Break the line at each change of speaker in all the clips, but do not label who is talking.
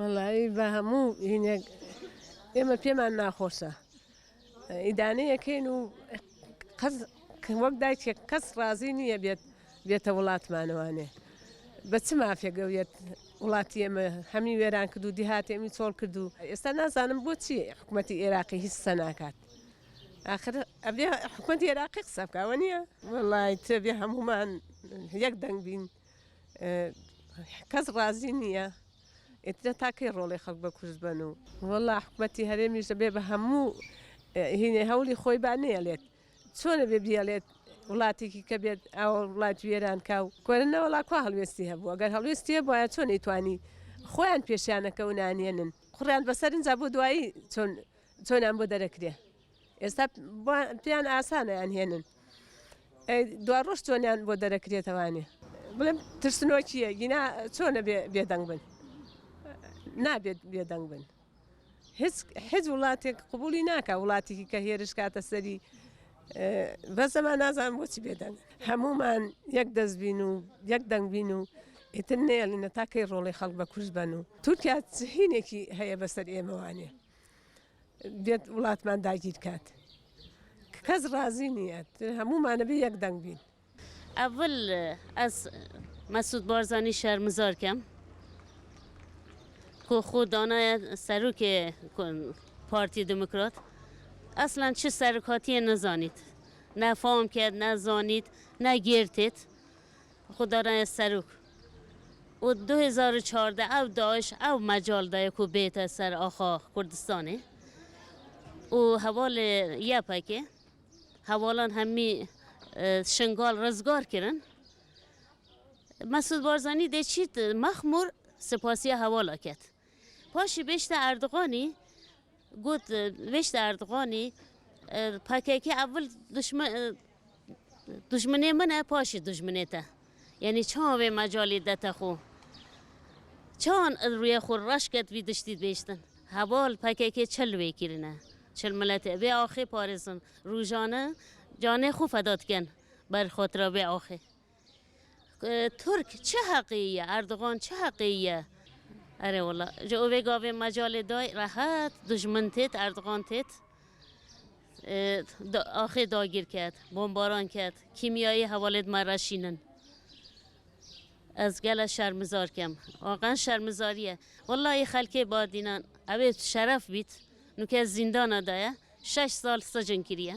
والله بە هەموو هینێک ئێمە پێمان ناخۆشە ئیدانەیەکەین و وەک دایکێک کەس ڕازی نییە بێتە وڵاتمانەوانێ بە چ مافێگەوێت وڵاتی ئێمە هەمی وێران کرد و دیهاتی ئەمی چۆڵ کرد و ئێستا نازانم بۆچی حکوومەتی عێراقی هیچ قسە ناکات آخر ئەبێ حکوومەتی عێراقی قسە بکەوە نییە وەڵای تێبێ هەمومان یەک دەنگ بین کەس ڕازی نییە ئێترە تاکەی ڕۆڵی خەڵک بە کوژ بن و وەڵا حکوومەتی هەرێمیش دەبێ بە هەموو هینێ هەولی خۆی با نێڵێت چۆنە بێ بیاڵێت وڵاتێکی کە بێت ئەو وڵات وێران کاو کۆرنەوەڵا کو هەڵوێستی هەبوو ئەگەر هەڵوێستی بۆیە چۆن ئیتوانی خۆیان پێشیانەکە و نانێنن خوڕیان بەسەرنجا بۆ دوایی چۆنیان بۆ دەرەکرێ ئێستا پێیان ئاسانەیان هێنن دوا ڕۆژ چۆنیان بۆ دەرەکرێتەوانێ بڵێم ترسنۆکیە گینا چۆنە بێدەنگ بن نابێت بێدەنگ بن هیچ وڵاتێک قبولی ناکە وڵاتێکی کە هێرش کاتە سەری بەسەمان نازانم بۆچی بێدەنگ هەمومان یەک دەست بین و یەک دەنگ بین و ئیتر نێڵینە تاکەی ڕۆڵی خەڵک بە کوژ بن و تورکیا هینێکی هەیە بەسەر ئێمەوانێ بێت وڵاتمان داگیر کات کەس ڕازی نییە هەمومانە بێ یەک دەنگ بین
ئەڤل ئەس مەسعود بارزانی شەرمزار کەم که خود دانای سروک پارتی دموکرات اصلا چه سرکاتی نزانید نه فهم کرد نه زانید نه گرتید خود دانای سروک و 2014 او داعش او مجال دای که بیت سر آخا کردستانه و حوال یه پاکه حوالان همی شنگال رزگار کردن مسعود بارزانی ده چیت مخمور سپاسی حوالا کرد پاشی بیشتر اردوغانی گفت بیشتر اردوغانی پاکه اول دشمنی منه پاشی دشمنی تا یعنی چون به مجالی دتا خو چون روی خور رش کرد وی دشتید بیشتن حوال پاکه چل وی کرنه چل ملته به آخه پارزن روزانه جانه خو فدات کن بر خاطر به آخه ترک چه حقیه اردوغان چه حقیه اره والله جو گاوه مجال دای راحت دشمن تیت اردوغان تیت آخه داگیر کرد بمباران کرد کیمیایی حوالت مرشینن از گل شرمزار کم واقعا شرمزاریه والله خلکه بادینان اوه شرف بیت نو که زندان دایه 6 سال سجن کریه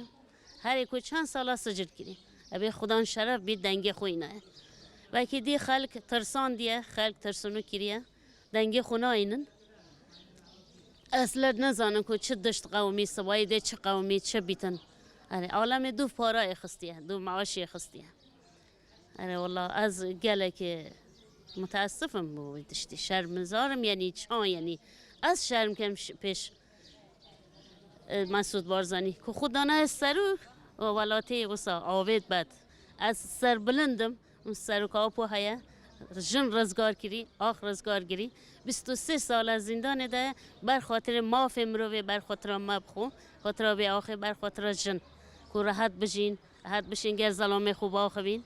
هر یک چند سال سجن کری اوه خدا شرف بیت دنگ خوینه و که دی خلک ترسان دیه خلک ترسونو کریه دنگ خونه اینن اصلا نزانن که چه دشت قومی سوای ده چه قومی چه بیتن اره عالم دو پارا خستیه دو معاشی خستیه اره والله از گله که متاسفم بودشتی شرمزارم یعنی چان یعنی از شرم کم پیش مسعود بارزانی که خودانه سروک و ولاتی وسا آوید بد از سر بلندم اون سروک آپو هیا جن رزگار کری آخ رزگار گری 23 سال از زندان ده بر خاطر ماف مروه بر خاطر مبخو خاطر به آخه بر خاطر جن که راحت بشین گر ظلام خوب آخه بین